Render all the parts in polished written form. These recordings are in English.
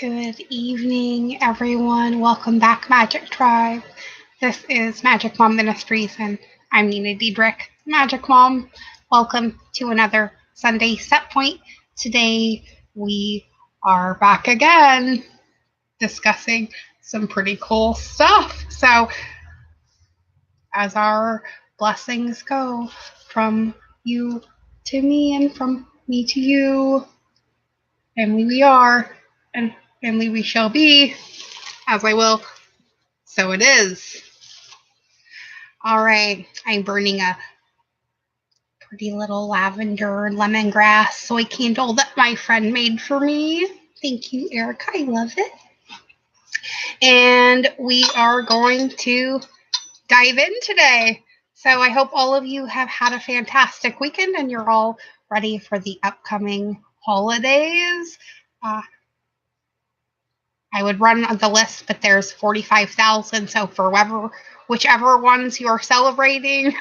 Good evening, everyone. Welcome back, Magic Tribe. This is Magic Mom Ministries, and I'm Nina Diedrich, Magic Mom. Welcome to another Sunday Set Point. Today, we are back again discussing some pretty cool stuff. So, as our blessings go from you to me and from me to you, family we are, and family we shall be, as I will, so it is. All right, I'm burning a pretty little lavender lemongrass soy candle that my friend made for me. Thank you, Erica. I love it. And we are going to dive in today. So I hope all of you have had a fantastic weekend and you're all ready for the upcoming holidays. I would run the list, but there's 45,000. So for whichever ones you are celebrating,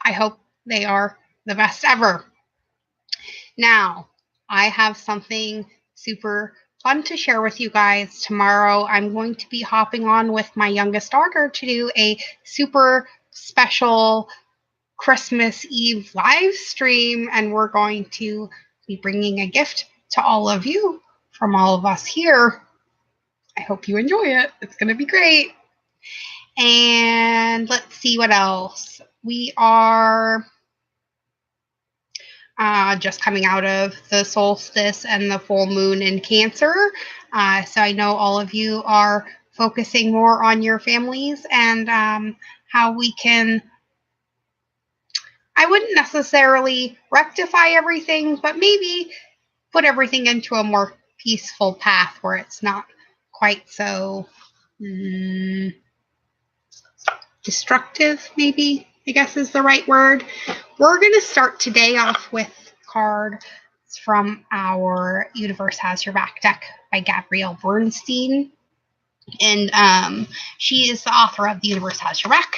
I hope they are the best ever. Now, I have something super fun to share with you guys. Tomorrow, I'm going to be hopping on with my youngest daughter to do a super special Christmas Eve live stream, and we're going to be bringing a gift to all of you from all of us here. I hope you enjoy it. It's going to be great. And let's see what else. We are just coming out of the solstice and the full moon in Cancer. So I know all of you are focusing more on your families and how we can, I wouldn't necessarily rectify everything, but maybe put everything into a more peaceful path where it's not quite so destructive, maybe, I guess is the right word. We're going to start today off with cards from our Universe Has Your Back deck by Gabrielle Bernstein. And she is the author of The Universe Has Your Back,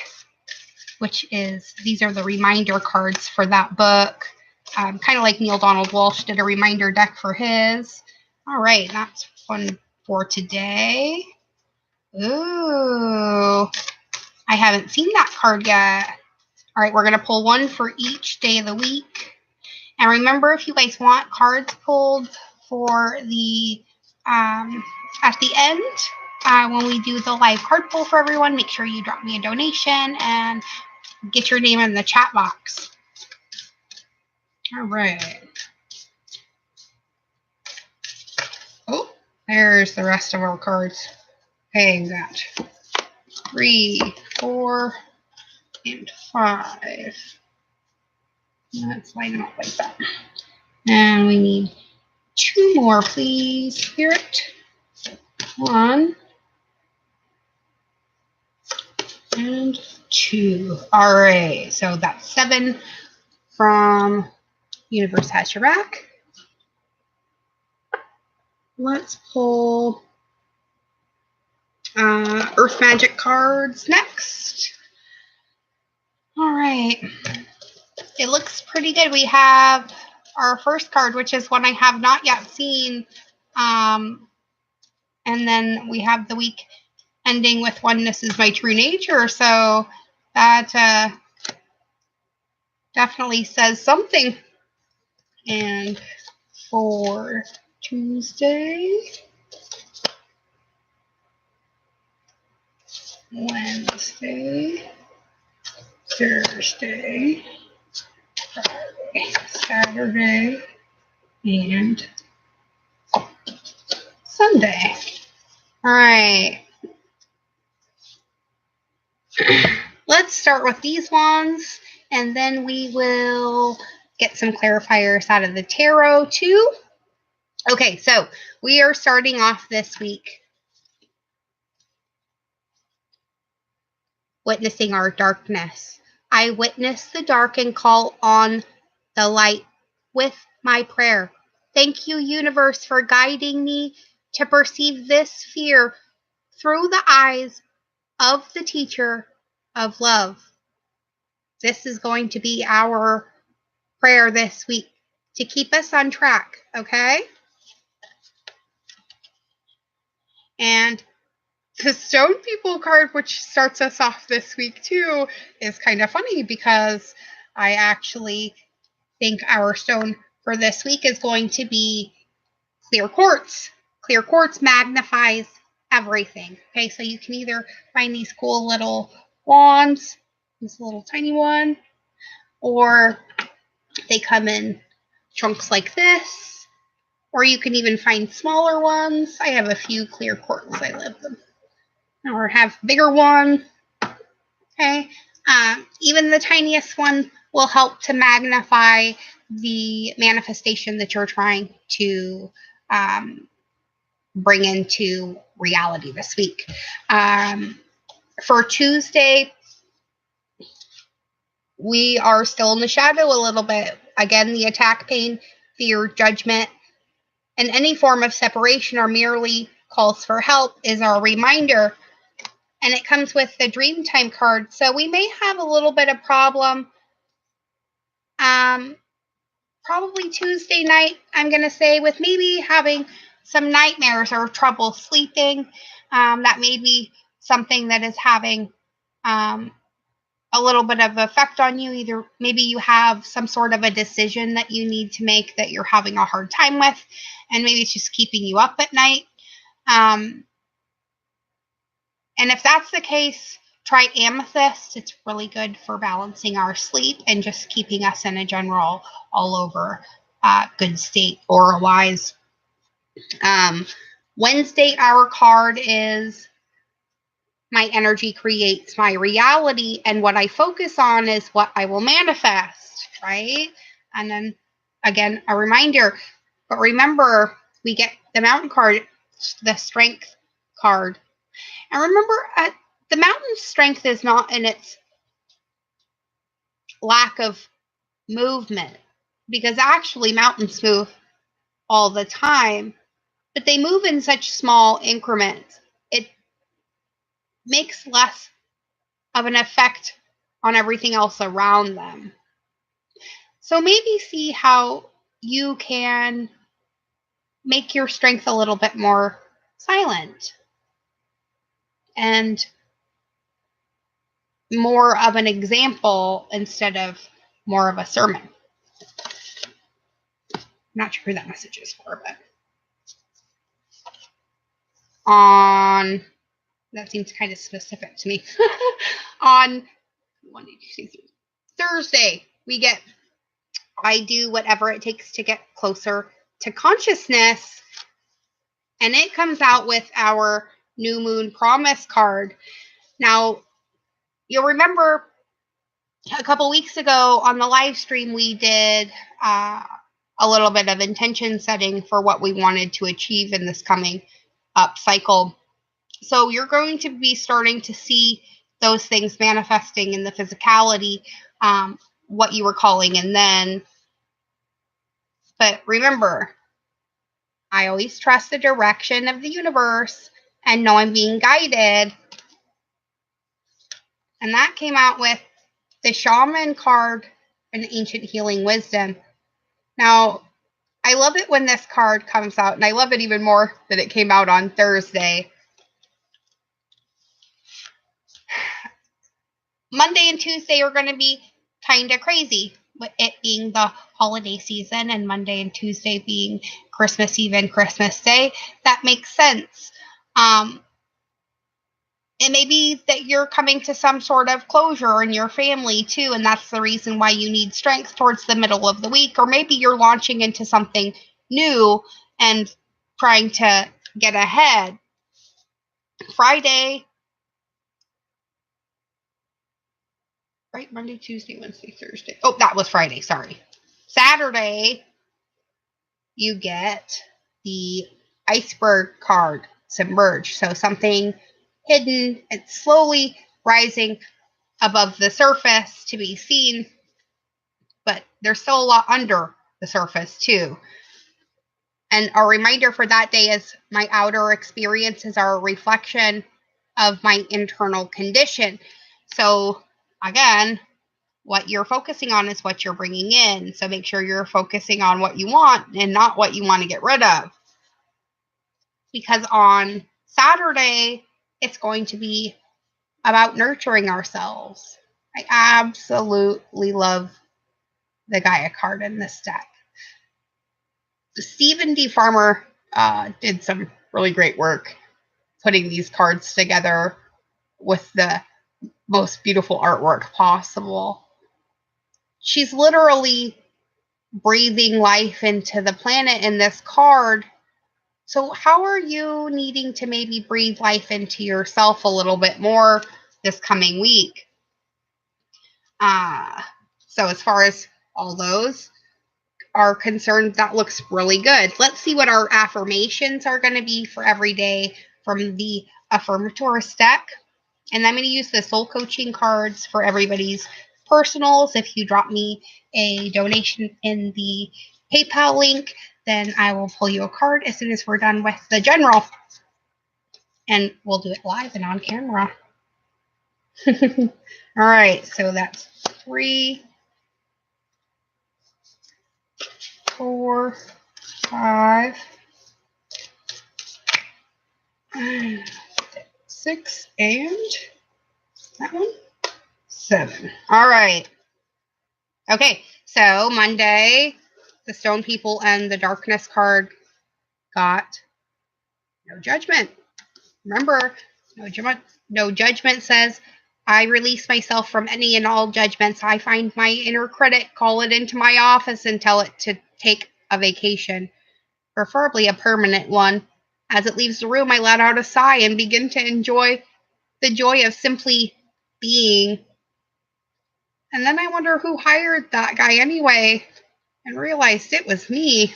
these are the reminder cards for that book. Kind of like Neil Donald Walsh did a reminder deck for his. All right, that's one for today. Ooh, I haven't seen that card yet. All right, we're going to pull one for each day of the week. And remember, if you guys want cards pulled for the at the end, when we do the live card pull for everyone, make sure you drop me a donation and get your name in the chat box. All right. Oh, there's the rest of our cards. Okay, we got 3, 4, and 5. Let's line them up like that. And we need 2 more, please, Spirit. 1 and 2. All right, so that's 7 from Universe Has Your Back. Let's pull Earth Magic cards next. All right. It looks pretty good. We have our first card, which is one I have not yet seen. And then we have the week ending with Oneness is My True Nature. So that definitely says something. And for Tuesday, Wednesday, Thursday, Friday, Saturday, and Sunday. All right. Let's start with these ones, and then we will get some clarifiers out of the tarot too. Okay, so we are starting off this week witnessing our darkness. I witness the dark and call on the light with my prayer. Thank you, universe, for guiding me to perceive this fear through the eyes of the teacher of love. This is going to be our prayer this week to keep us on track, okay? And the Stone People card, which starts us off this week too, is kind of funny because I actually think our stone for this week is going to be clear quartz. Clear quartz magnifies everything. Okay, so you can either find these cool little wands, this little tiny one, or they come in chunks like this, or you can even find smaller ones. I have a few clear quartz. I love them. Or have bigger one. Okay, even the tiniest one will help to magnify the manifestation that you're trying to bring into reality this week. For Tuesday, we are still in the shadow a little bit. Again, the attack, pain, fear, judgment, and any form of separation or merely calls for help is our reminder. And it comes with the Dreamtime card. So we may have a little bit of problem. Probably Tuesday night, I'm going to say, with maybe having some nightmares or trouble sleeping. That may be something that is having a little bit of effect on you. Either maybe you have some sort of a decision that you need to make that you're having a hard time with, and maybe it's just keeping you up at night. And if that's the case, try amethyst. It's really good for balancing our sleep and just keeping us in a general all over good state aura-wise. Wednesday, our card is my energy creates my reality, and what I focus on is what I will manifest, right? And then again, a reminder, but remember, we get the mountain card, the strength card. And remember, the mountain's strength is not in its lack of movement, because actually mountains move all the time, but they move in such small increments. It makes less of an effect on everything else around them. So maybe see how you can make your strength a little bit more silent and more of an example instead of more of a sermon. I'm not sure who that message is for, but that seems kind of specific to me. On Thursday, we get I do whatever it takes to get closer to consciousness, and it comes out with our new moon promise card. Now, you'll remember a couple weeks ago on the live stream, we did a little bit of intention setting for what we wanted to achieve in this coming up cycle. So you're going to be starting to see those things manifesting in the physicality, what you were calling in then. But remember, I always trust the direction of the universe and know I'm being guided. And that came out with the Shaman card and Ancient Healing Wisdom. Now, I love it when this card comes out, and I love it even more that it came out on Thursday. Monday and Tuesday are going to be kind of crazy, with it being the holiday season and Monday and Tuesday being Christmas Eve and Christmas Day. That makes sense. It may be that you're coming to some sort of closure in your family too, and that's the reason why you need strength towards the middle of the week. Or maybe you're launching into something new and trying to get ahead. Friday, right? Monday, Tuesday, Wednesday, Thursday. Oh, that was Friday. Sorry. Saturday, you get the iceberg card, submerge. So something hidden, it's slowly rising above the surface to be seen, but there's still a lot under the surface too. And a reminder for that day is my outer experiences are a reflection of my internal condition. So again, what you're focusing on is what you're bringing in. So make sure you're focusing on what you want and not what you want to get rid of. Because on Saturday, it's going to be about nurturing ourselves. I absolutely love the Gaia card in this deck. Stephen D. Farmer did some really great work putting these cards together with the most beautiful artwork possible. She's literally breathing life into the planet in this card. So how are you needing to maybe breathe life into yourself a little bit more this coming week? So as far as all those are concerned, that looks really good. Let's see what our affirmations are going to be for every day from the Affirmator's deck. And I'm going to use the soul coaching cards for everybody's personals. If you drop me a donation in the PayPal link, then I will pull you a card as soon as we're done with the general. And we'll do it live and on camera. All right, so that's 3, 4, 5, 6, and that one, 7. All right. Okay, so Monday, the Stone People and the Darkness card got no judgment. Remember, no judgment says, I release myself from any and all judgments. I find my inner critic, call it into my office, and tell it to take a vacation, preferably a permanent one. As it leaves the room, I let out a sigh and begin to enjoy the joy of simply being. And then I wonder who hired that guy anyway, and realized it was me.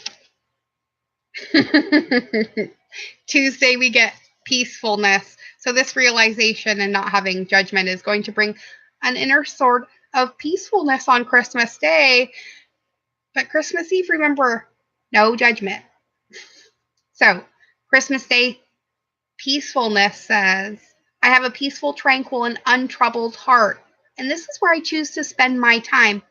Tuesday, we get peacefulness. So this realization and not having judgment is going to bring an inner sort of peacefulness on Christmas Day. But Christmas Eve, remember, no judgment. So Christmas Day, peacefulness says, I have a peaceful, tranquil, and untroubled heart. And this is where I choose to spend my time.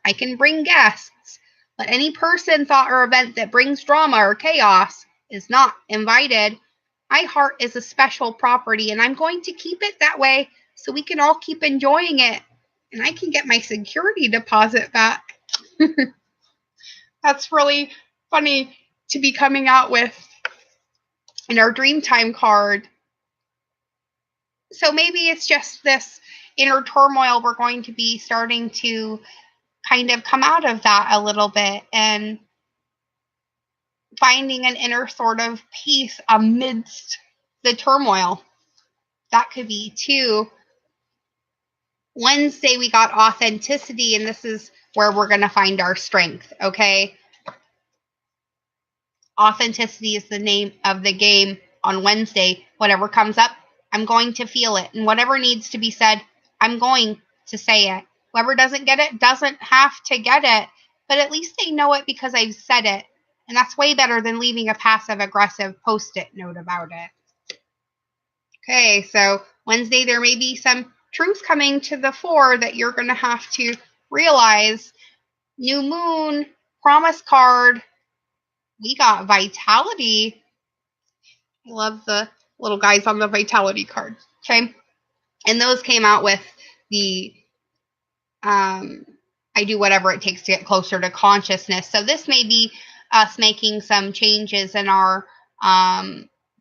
I can bring guests, but any person, thought, or event that brings drama or chaos is not invited. My heart is a special property, and I'm going to keep it that way so we can all keep enjoying it. And I can get my security deposit back. That's really funny to be coming out with in our Dreamtime card. So maybe it's just this inner turmoil we're going to be starting to kind of come out of that a little bit and finding an inner sort of peace amidst the turmoil. That could be too. Wednesday, we got authenticity, and this is where we're going to find our strength, okay? Authenticity is the name of the game on Wednesday. Whatever comes up, I'm going to feel it. And whatever needs to be said, I'm going to say it. Whoever doesn't get it doesn't have to get it, but at least they know it because I've said it. And that's way better than leaving a passive-aggressive post-it note about it. Okay, so Wednesday, there may be some truth coming to the fore that you're going to have to realize. New moon, promise card. We got vitality. I love the little guys on the vitality card. Okay, and those came out with the I do whatever it takes to get closer to consciousness. So this may be us making some changes in our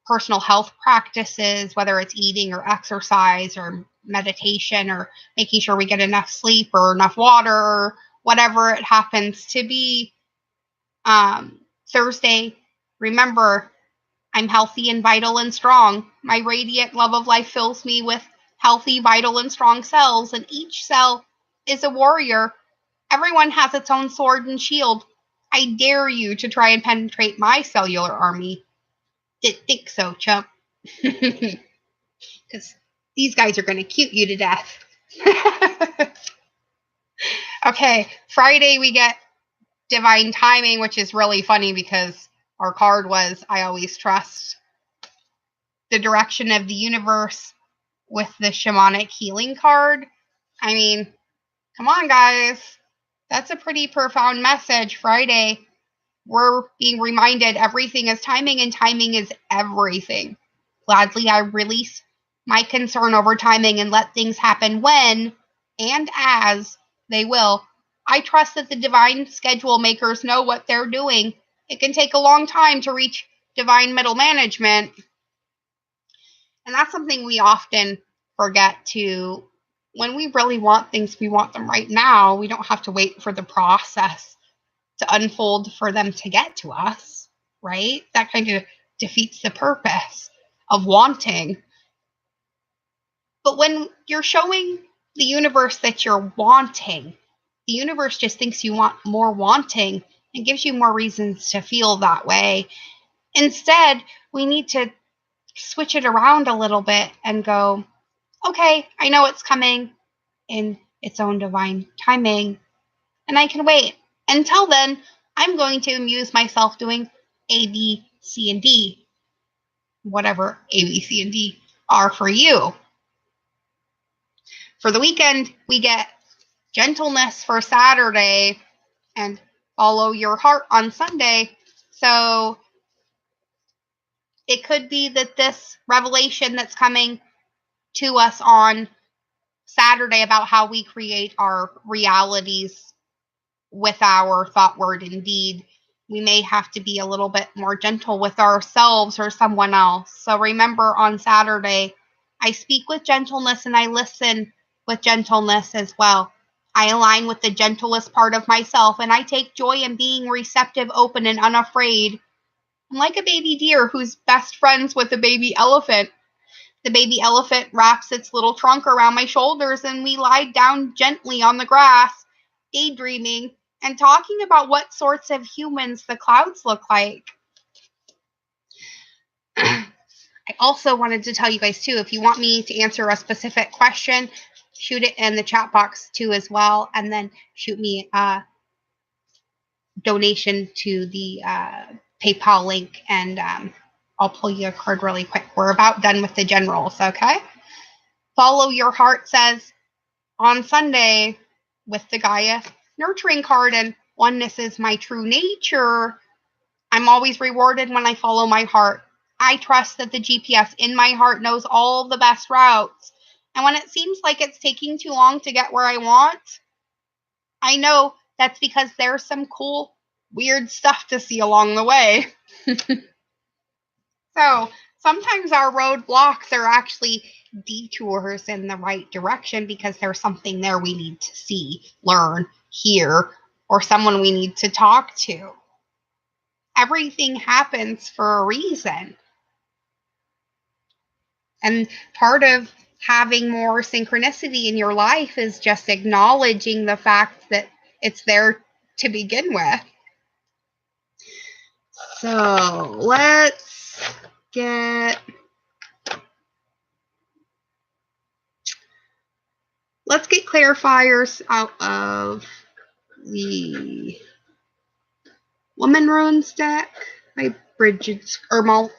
personal health practices, whether it's eating or exercise or meditation or making sure we get enough sleep or enough water or whatever it happens to be. Thursday, remember, I'm healthy and vital and strong. My radiant love of life fills me with healthy, vital, and strong cells, and each cell is a warrior. Everyone has its own sword and shield. I dare you to try and penetrate my cellular army. Didn't think so, chump. Because these guys are going to cute you to death. Okay, Friday we get divine timing, which is really funny because our card was I always trust the direction of the universe with the shamanic healing card. I mean, come on, guys. That's a pretty profound message. Friday, we're being reminded everything is timing and timing is everything. Gladly I release my concern over timing and let things happen when and as they will. I trust that the divine schedule makers know what they're doing. It can take a long time to reach divine middle management. And that's something we often forget to. When we really want things, we want them right now. We don't have to wait for the process to unfold for them to get to us, right? That kind of defeats the purpose of wanting. But when you're showing the universe that you're wanting, the universe just thinks you want more wanting and gives you more reasons to feel that way. Instead, we need to switch it around a little bit and go, okay, I know it's coming in its own divine timing, and I can wait. Until then, I'm going to amuse myself doing A, B, C, and D, whatever A, B, C, and D are for you. For the weekend, we get gentleness for Saturday and follow your heart on Sunday. So it could be that this revelation that's coming to us on Saturday about how we create our realities with our thought, word, and deed, we may have to be a little bit more gentle with ourselves or someone else. So remember, on Saturday, I speak with gentleness and I listen with gentleness as well. I align with the gentlest part of myself, and I take joy in being receptive, open, and unafraid. I'm like a baby deer who's best friends with a baby elephant. The baby elephant wraps its little trunk around my shoulders, and we lie down gently on the grass, daydreaming and talking about what sorts of humans the clouds look like. I also wanted to tell you guys, too, if you want me to answer a specific question, shoot it in the chat box, too, as well, and then shoot me a donation to the PayPal link, and I'll pull you a card really quick. We're about done with the generals, okay? Follow your heart says on Sunday with the Gaia nurturing card, and oneness is my true nature. I'm always rewarded when I follow my heart. I trust that the GPS in my heart knows all the best routes. And when it seems like it's taking too long to get where I want, I know that's because there's some cool, weird stuff to see along the way. So sometimes our roadblocks are actually detours in the right direction because there's something there we need to see, learn, hear, or someone we need to talk to. Everything happens for a reason. And part of having more synchronicity in your life is just acknowledging the fact that it's there to begin with. So let's get clarifiers out of the Woman Runes deck by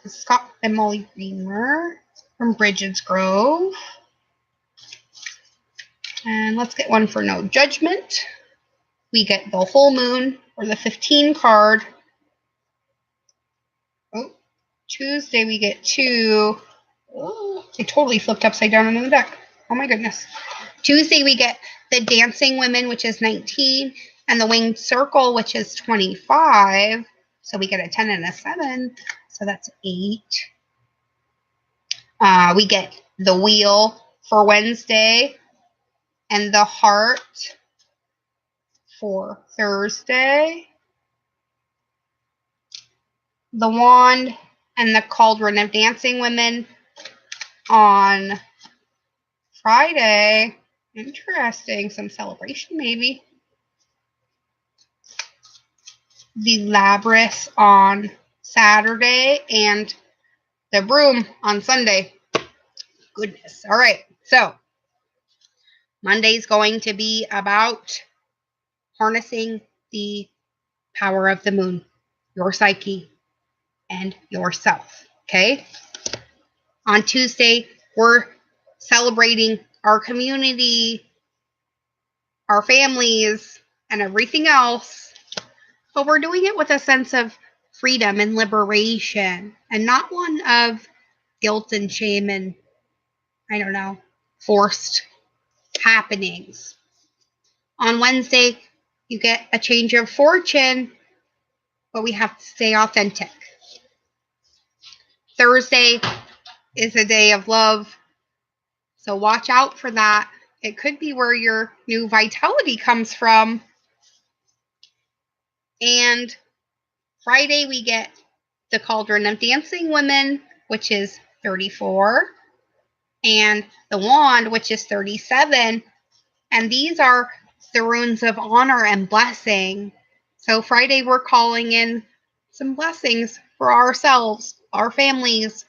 Scott and Molly Reamer from Bridget's Grove. And let's get one for No Judgment. We get the Whole Moon, or the 15 card. Oh, Tuesday we get two. Oh, they totally flipped upside down into the deck. Oh my goodness. Tuesday we get the Dancing Women, which is 19, and the Winged Circle, which is 25. So we get a 10 and a 7. So that's 8. We get the Wheel for Wednesday and the Heart for Thursday. The Wand and the Cauldron of Dancing Women on Friday. Interesting. Some celebration, maybe. The Labrys on Saturday and the Broom on Sunday. Goodness. All right. So Monday's going to be about harnessing the power of the moon, your psyche, and yourself. Okay? On Tuesday, we're celebrating our community, our families, and everything else. But we're doing it with a sense of freedom and liberation, and not one of guilt and shame and, I don't know, forced happenings. On Wednesday, you get a change of fortune, but we have to stay authentic. Thursday is a day of love, so watch out for that. It could be where your new vitality comes from. And Friday, we get the Cauldron of Dancing Women, which is 34, and the Wand, which is 37. And these are the runes of honor and blessing. So Friday, we're calling in some blessings for ourselves, our families,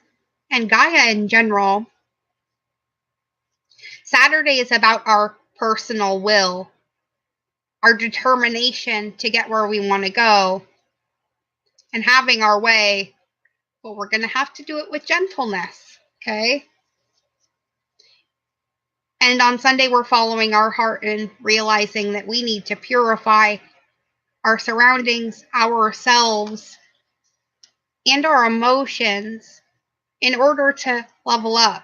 and Gaia in general. Saturday is about our personal will, our determination to get where we want to go, and having our way. But we're going to have to do it with gentleness, okay? And on Sunday, we're following our heart and realizing that we need to purify our surroundings, ourselves, and our emotions in order to level up.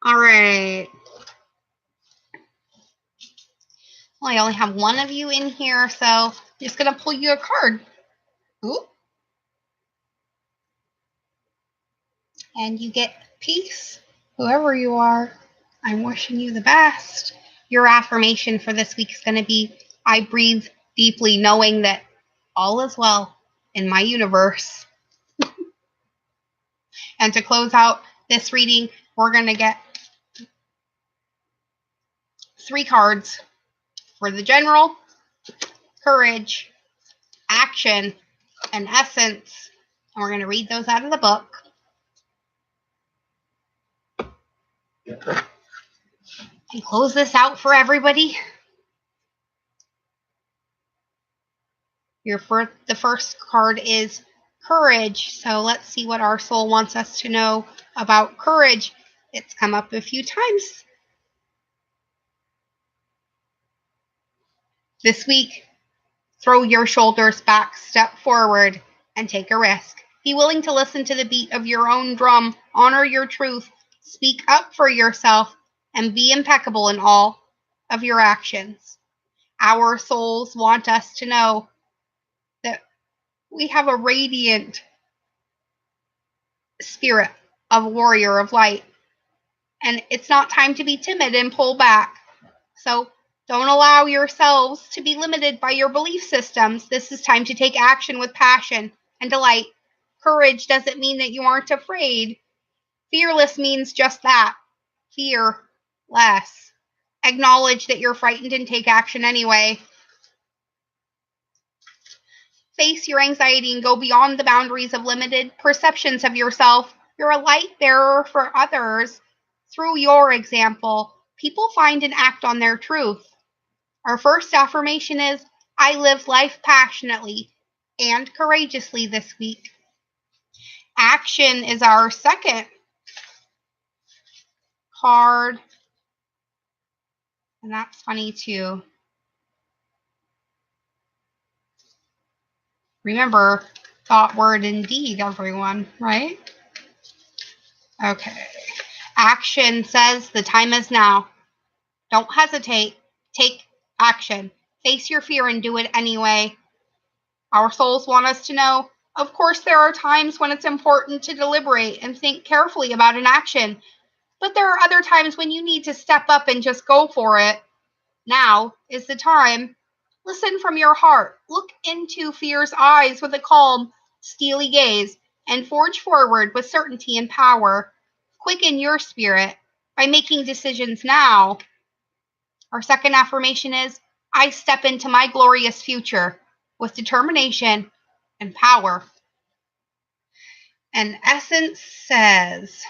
All right. Well, I only have one of you in here, so I'm just going to pull you a card. Ooh. And you get peace, whoever you are. I'm wishing you the best. Your affirmation for this week is going to be, I breathe deeply knowing that all is well in my universe. And to close out this reading, we're going to get 3 cards for the general, courage, action, and essence. And we're going to read those out of the book. And close this out for everybody. The first card is courage. So let's see what our soul wants us to know about courage. It's come up a few times this week. Throw your shoulders back, step forward, and take a risk. Be willing to listen to the beat of your own drum. Honor your truth. Speak up for yourself, and be impeccable in all of your actions. Our souls want us to know that we have a radiant spirit of warrior of light. And it's not time to be timid and pull back. So don't allow yourselves to be limited by your belief systems. This is time to take action with passion and delight. Courage doesn't mean that you aren't afraid. Fearless means just that. Fear less. Acknowledge that you're frightened and take action anyway. Face your anxiety and go beyond the boundaries of limited perceptions of yourself. You're a light bearer for others. Through your example, people find and act on their truth. Our first affirmation is, I live life passionately and courageously this week. Action is our second card. And that's funny too. Remember, thought, word, and deed, everyone, right? Okay. Action says the time is now. Don't hesitate. Take action. Face your fear and do it anyway. Our souls want us to know, of course, there are times when it's important to deliberate and think carefully about an action, but there are other times when you need to step up and just go for it. Now is the time. Listen from your heart. Look into fear's eyes with a calm, steely gaze, and forge forward with certainty and power. Quicken your spirit by making decisions now. Our second affirmation is, I step into my glorious future with determination and power. And essence says,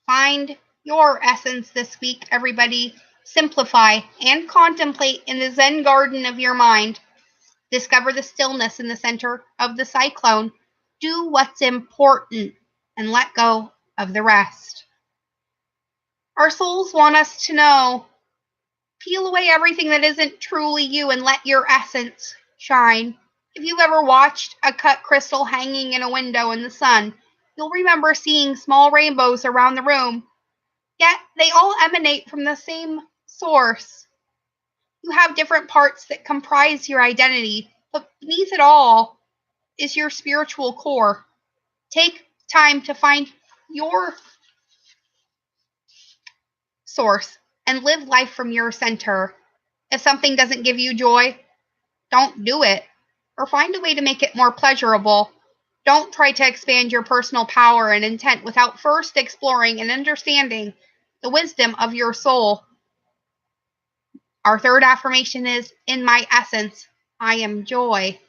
find your essence this week, everybody. Simplify and contemplate in the Zen garden of your mind. Discover the stillness in the center of the cyclone. Do what's important and let go of the rest. Our souls want us to know Peel away everything that isn't truly you and let your essence shine. If you've ever watched a cut crystal hanging in a window in the sun, you'll remember seeing small rainbows around the room, yet they all emanate from the same source. You have different parts that comprise your identity, but beneath it all is your spiritual core. Take time to find your source and live life from your center. If something doesn't give you joy, don't do it, or find a way to make it more pleasurable. Don't try to expand your personal power and intent without first exploring and understanding the wisdom of your soul. Our third affirmation is, in my essence, I am joy.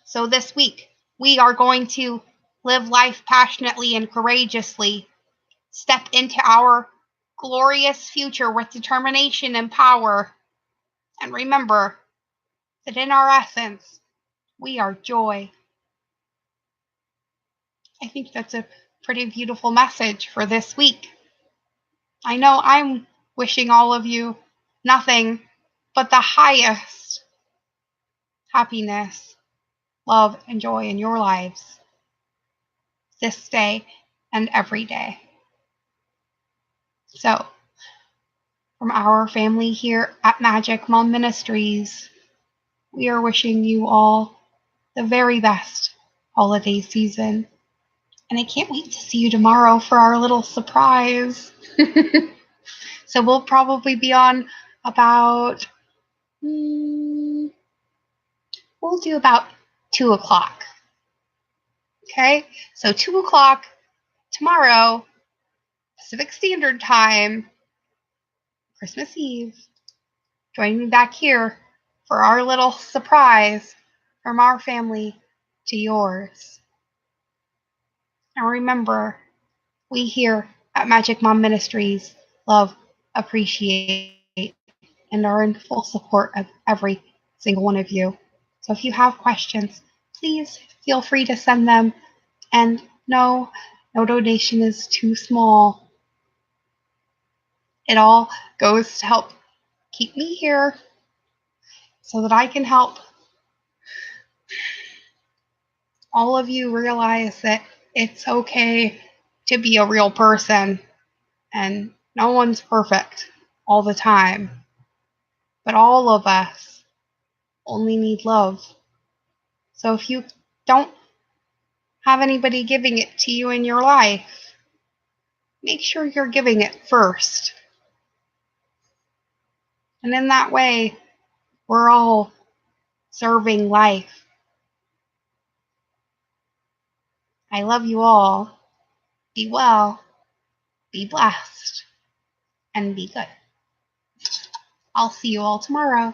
So this week, we are going to live life passionately and courageously, step into our glorious future with determination and power, and remember that in our essence, we are joy. I think that's a pretty beautiful message for this week. I know I'm wishing all of you nothing but the highest happiness, love, and joy in your lives this day and every day. So, from our family here at Magic Mom Ministries, we are wishing you all the very best holiday season. And I can't wait to see you tomorrow for our little surprise. So we'll probably be on about, we'll do about 2 o'clock. Okay? So 2 o'clock tomorrow, Pacific Standard Time, Christmas Eve. Join me back here for our little surprise from our family to yours. And remember, we here at Magic Mom Ministries love, appreciate, and are in full support of every single one of you. So if you have questions, please feel free to send them. And no donation is too small. It all goes to help keep me here so that I can help all of you realize that it's okay to be a real person, and no one's perfect all the time. But all of us only need love. So if you don't have anybody giving it to you in your life, make sure you're giving it first. And in that way, we're all serving life. I love you all. Be well, be blessed, and be good. I'll see you all tomorrow.